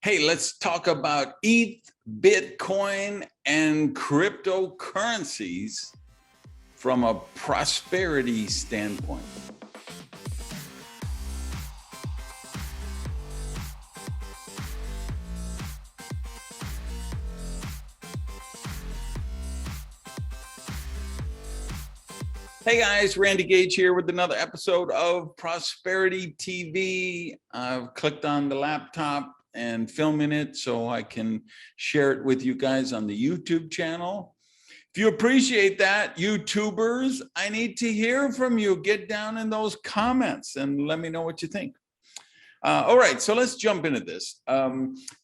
Hey, let's talk about ETH, Bitcoin, and cryptocurrencies from a prosperity standpoint. Hey guys, Randy Gage here with another episode of Prosperity TV. I've clicked on the laptop and filming it so I can share it with you guys on the YouTube channel. If you appreciate that, YouTubers, I need to hear from you. Get down in those comments and let me know what you think. All right, so let's jump into this.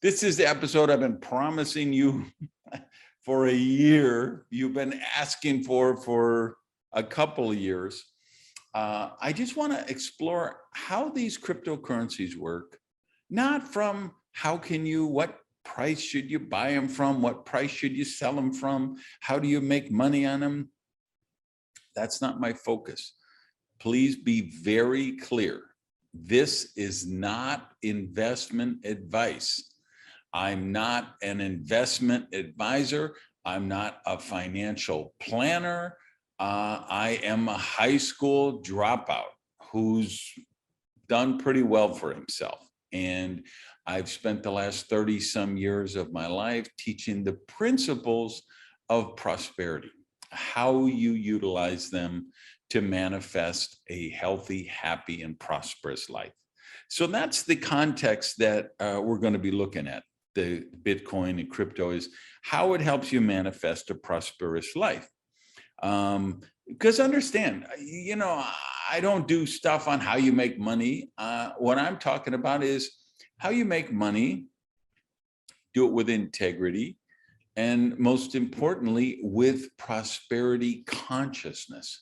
This is the episode I've been promising you for a year. You've been asking for a couple of years. I just want to explore how these cryptocurrencies work, not from what price should you buy them from, what price should you sell them from, how do you make money on them? That's not my focus. Please be very clear. This is not investment advice. I'm not an investment advisor. I'm not a financial planner. I am a high school dropout who's done pretty well for himself. And I've spent the last 30 some years of my life teaching the principles of prosperity, how you utilize them to manifest a healthy, happy, and prosperous life. So that's the context that we're going to be looking at. The Bitcoin and crypto is how it helps you manifest a prosperous life. Because understand, I don't do stuff on how you make money. What I'm talking about is how you make money, do it with integrity, and most importantly, with prosperity consciousness.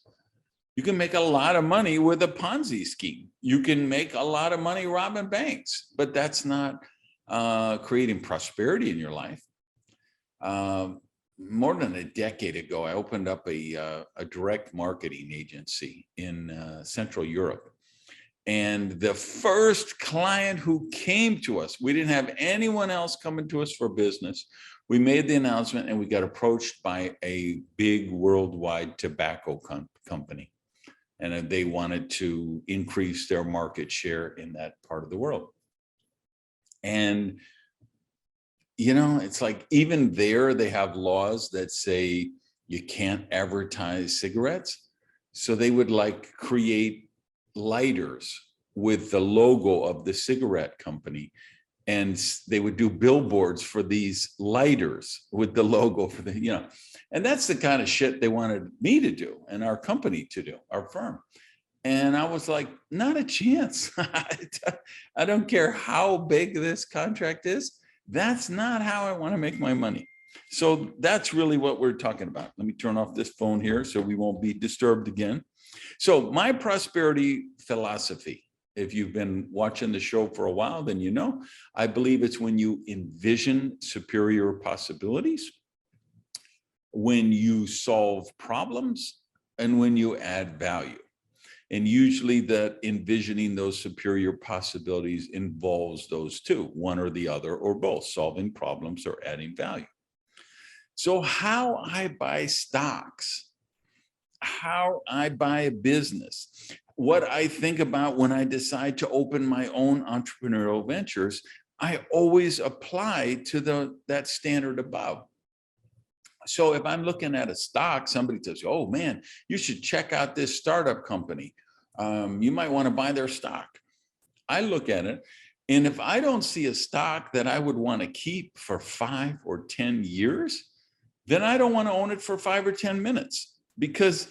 You can make a lot of money with a Ponzi scheme. You can make a lot of money robbing banks, but that's not creating prosperity in your life. More than a decade ago, I opened up a direct marketing agency in Central Europe. And the first client who came to us, we didn't have anyone else coming to us for business. We made the announcement and we got approached by a big worldwide tobacco company. And they wanted to increase their market share in that part of the world. And it's like even there, they have laws that say you can't advertise cigarettes. So they would create lighters with the logo of the cigarette company. And they would do billboards for these lighters with the logo for and that's the kind of shit they wanted me to do and our company to do, our firm. And I was like, not a chance. I don't care how big this contract is. That's not how I want to make my money. So that's really what we're talking about. Let me turn off this phone here so we won't be disturbed again. So my prosperity philosophy, if you've been watching the show for a while, then I believe it's when you envision superior possibilities, when you solve problems, and when you add value. And usually that envisioning those superior possibilities involves those two, one or the other, or both, solving problems or adding value. So how I buy stocks, how I buy a business, what I think about when I decide to open my own entrepreneurial ventures, I always apply to that standard above. So if I'm looking at a stock, somebody says, oh man, you should check out this startup company. You might want to buy their stock. I look at it, and if I don't see a stock that I would want to keep for 5 or 10 years, then I don't want to own it for 5 or 10 minutes, because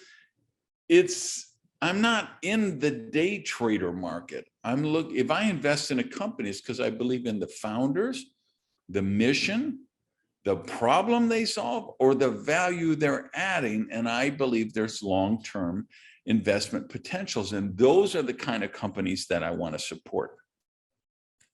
I'm not in the day trader market. If I invest in a company, it's because I believe in the founders, the mission, the problem they solve, or the value they're adding. And I believe there's long-term investment potentials. And those are the kind of companies that I want to support.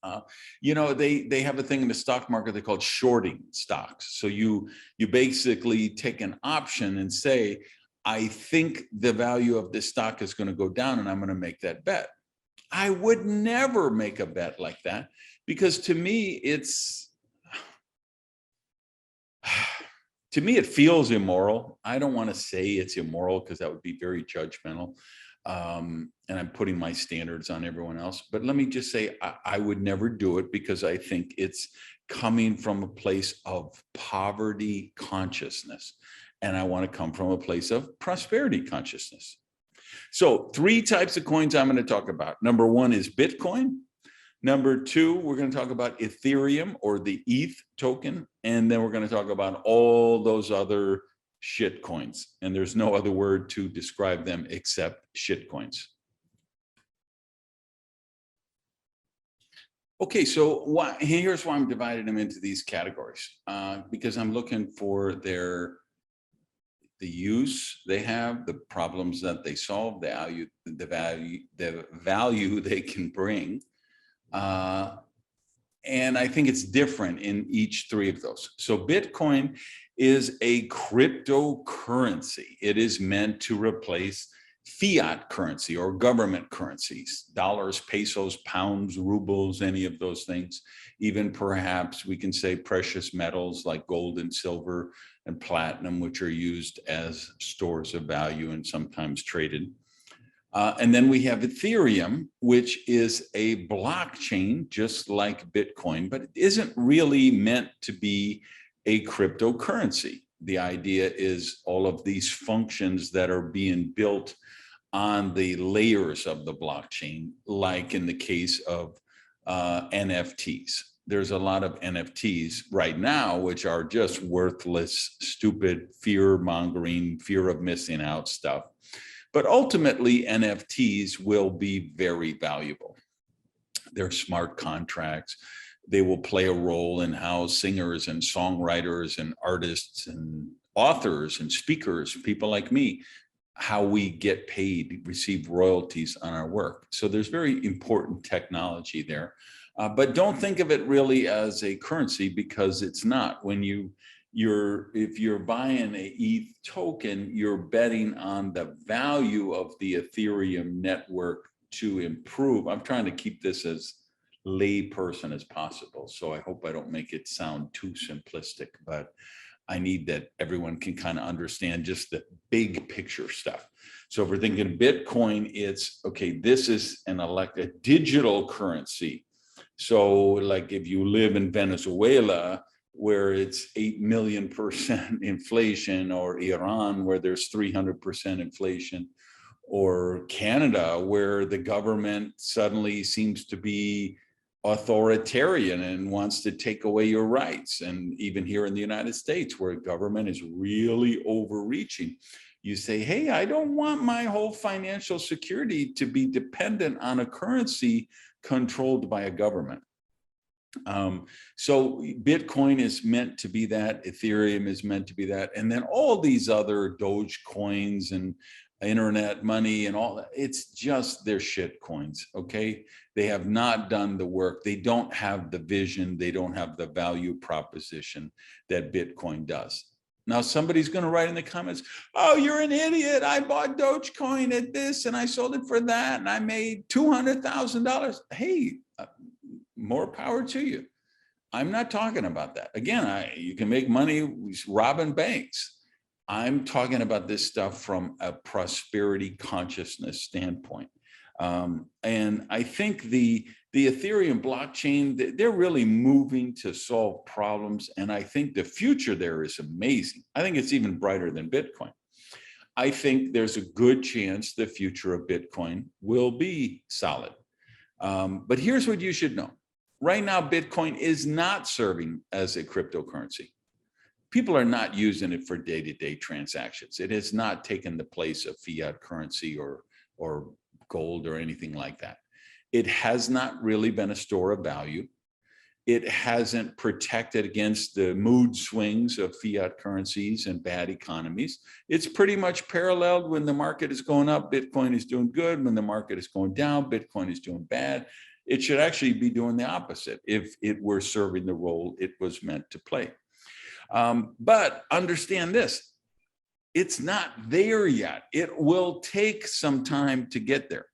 They have a thing in the stock market they call shorting stocks. So you basically take an option and say, I think the value of this stock is going to go down and I'm going to make that bet. I would never make a bet like that, Because to me, it feels immoral. I don't want to say it's immoral because that would be very judgmental. And I'm putting my standards on everyone else. But let me just say, I would never do it because I think it's coming from a place of poverty consciousness. And I want to come from a place of prosperity consciousness. So 3 types of coins I'm going to talk about. Number 1 is Bitcoin. Number 2, we're going to talk about Ethereum, or the ETH token. And then we're going to talk about all those other shit coins. And there's no other word to describe them except shit coins. Okay, so here's why I'm dividing them into these categories. Because I'm looking for the use they have, the problems that they solve, the value they can bring. And I think it's different in each 3 of those. So Bitcoin is a cryptocurrency. It is meant to replace fiat currency or government currencies, dollars, pesos, pounds, rubles, any of those things. Even perhaps we can say precious metals like gold and silver and platinum, which are used as stores of value and sometimes traded. And then we have Ethereum, which is a blockchain, just like Bitcoin, but it isn't really meant to be a cryptocurrency. The idea is all of these functions that are being built on the layers of the blockchain, like in the case of NFTs. There's a lot of NFTs right now, which are just worthless, stupid, fear-mongering, fear of missing out stuff. But ultimately, NFTs will be very valuable. They're smart contracts. They will play a role in how singers and songwriters and artists and authors and speakers, people like me, how we get paid, receive royalties on our work. So there's very important technology there. But don't think of it really as a currency, because it's not. When if you're buying a ETH token, you're betting on the value of the Ethereum network to improve. I'm trying to keep this as layperson as possible, so I hope I don't make it sound too simplistic, but I need that everyone can kind of understand just the big picture stuff. So if we're thinking Bitcoin, it's okay, this is a digital currency. So like if you live in Venezuela, where it's 8 million% inflation, or Iran, where there's 300% inflation, or Canada, where the government suddenly seems to be authoritarian and wants to take away your rights. And even here in the United States, where government is really overreaching, you say, hey, I don't want my whole financial security to be dependent on a currency controlled by a government. So Bitcoin is meant to be that, Ethereum is meant to be that, and then all these other Doge coins and internet money and all that, it's just their shit coins, okay? They have not done the work. They don't have the vision. They don't have the value proposition that Bitcoin does. Now, somebody's going to write in the comments, oh, you're an idiot. I bought Dogecoin at this and I sold it for that and I made $200,000. Hey, more power to you. I'm not talking about that. Again, you can make money robbing banks. I'm talking about this stuff from a prosperity consciousness standpoint. And I think the Ethereum blockchain, they're really moving to solve problems. And I think the future there is amazing. I think it's even brighter than Bitcoin. I think there's a good chance the future of Bitcoin will be solid. But here's what you should know. Right now, Bitcoin is not serving as a cryptocurrency. People are not using it for day-to-day transactions. It has not taken the place of fiat currency or gold or anything like that. It has not really been a store of value. It hasn't protected against the mood swings of fiat currencies and bad economies. It's pretty much paralleled. When the market is going up, Bitcoin is doing good. When the market is going down, Bitcoin is doing bad. It should actually be doing the opposite if it were serving the role it was meant to play. But understand this, it's not there yet. It will take some time to get there.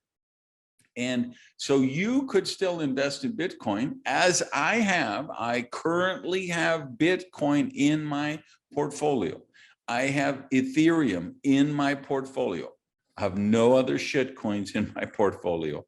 And so you could still invest in Bitcoin, as I currently have Bitcoin in my portfolio. I have Ethereum in my portfolio. I have no other shit coins in my portfolio.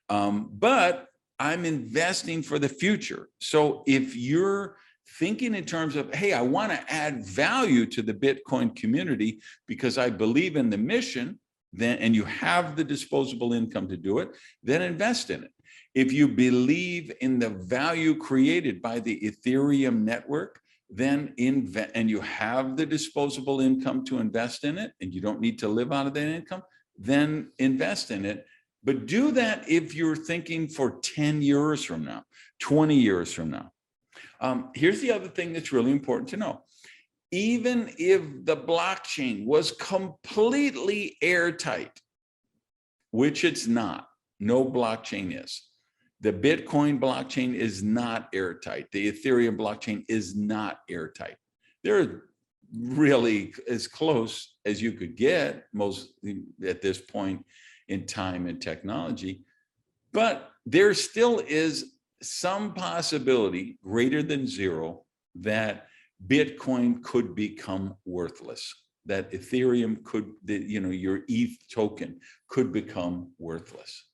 But I'm investing for the future. So if you're thinking in terms of, hey, I want to add value to the Bitcoin community because I believe in the mission, then, and you have the disposable income to do it, then invest in it. If you believe in the value created by the Ethereum network, then invest, and you have the disposable income to invest in it, and you don't need to live out of that income, then invest in it. But do that if you're thinking for 10 years from now, 20 years from now. Here's the other thing that's really important to know. Even if the blockchain was completely airtight, which it's not, no blockchain is. The Bitcoin blockchain is not airtight. The Ethereum blockchain is not airtight. They're really as close as you could get most at this point in time and technology. But there still is some possibility greater than zero that Bitcoin could become worthless, that Ethereum could, your ETH token could become worthless.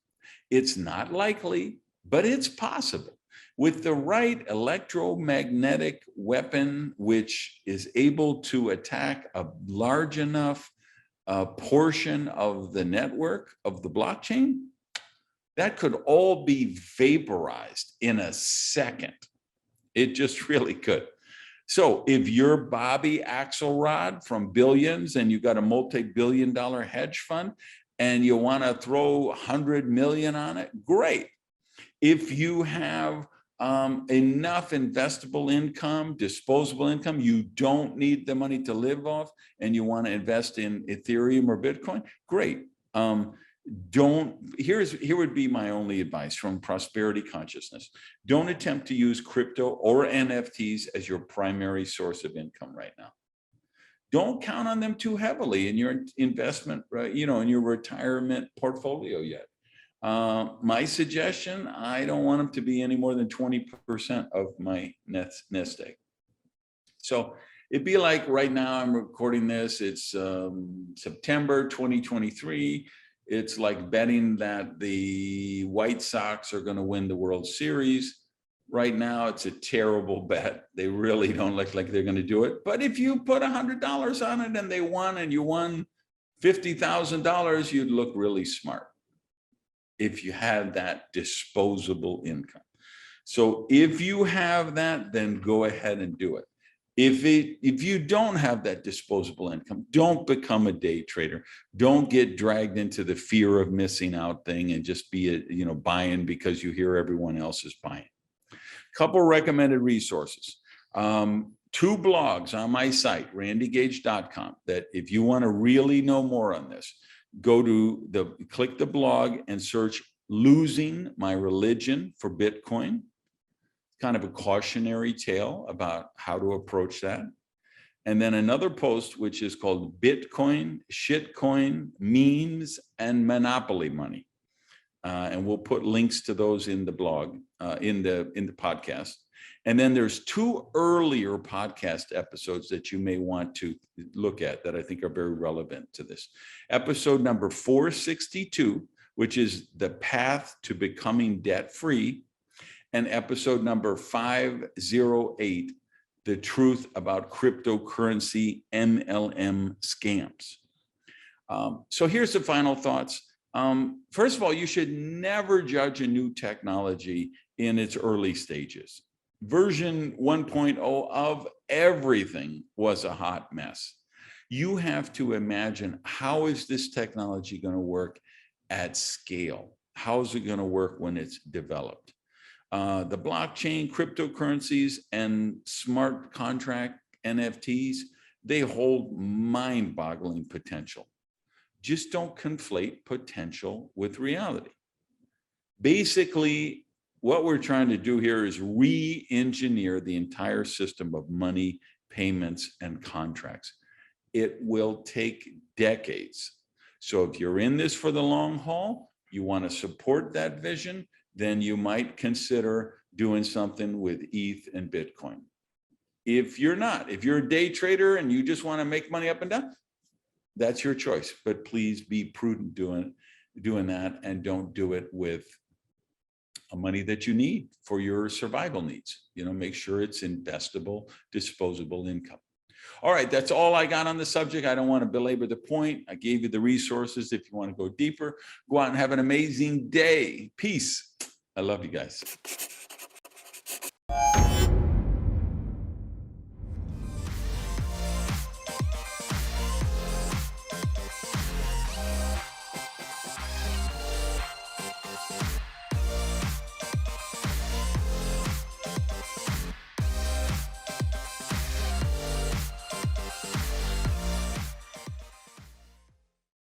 It's not likely, but it's possible. With the right electromagnetic weapon, which is able to attack a large enough portion of the network of the blockchain, that could all be vaporized in a second. It just really could. So if you're Bobby Axelrod from Billions and you got a multi-billion-dollar hedge fund and you want to throw 100 million on it, great. If you have enough investable income, disposable income, you don't need the money to live off, and you want to invest in Ethereum or Bitcoin, great. Here would be my only advice from prosperity consciousness. Don't attempt to use crypto or NFTs as your primary source of income right now. Don't count on them too heavily in your investment, in your retirement portfolio yet. My suggestion, I don't want them to be any more than 20% of my nest egg. So it'd be like right now I'm recording this, it's September 2023. It's like betting that the White Sox are going to win the World Series. Right now, it's a terrible bet. They really don't look like they're going to do it. But if you put $100 on it and they won and you won $50,000, you'd look really smart if you had that disposable income. So if you have that, then go ahead and do it. If you don't have that disposable income, don't become a day trader. Don't get dragged into the fear of missing out thing and just be buying because you hear everyone else is buying. Couple recommended resources. 2 blogs on my site, randygage.com, that if you want to really know more on this, click the blog and search "Losing My Religion for Bitcoin." Kind of a cautionary tale about how to approach that. And then another post, which is called "Bitcoin, Shitcoin, Memes, and Monopoly Money." And we'll put links to those in the blog, in the podcast. And then there's 2 earlier podcast episodes that you may want to look at that I think are very relevant to this. Episode number 462, which is the path to becoming debt-free, and episode number 508, the truth about cryptocurrency MLM scams. So here's the final thoughts. First of all, you should never judge a new technology in its early stages. Version 1.0 of everything was a hot mess. You have to imagine, how is this technology going to work at scale? How is it going to work when it's developed? The blockchain, cryptocurrencies, and smart contract NFTs, they hold mind-boggling potential. Just don't conflate potential with reality. Basically, what we're trying to do here is re-engineer the entire system of money, payments, and contracts. It will take decades. So if you're in this for the long haul, you want to support that vision, then you might consider doing something with ETH and Bitcoin. If you're not, if you're a day trader and you just want to make money up and down, that's your choice. But please be prudent doing that, and don't do it with money that you need for your survival needs. Make sure it's investable, disposable income. All right, that's all I got on the subject. I don't want to belabor the point. I gave you the resources. If you want to go deeper, go out and have an amazing day. Peace. I love you guys.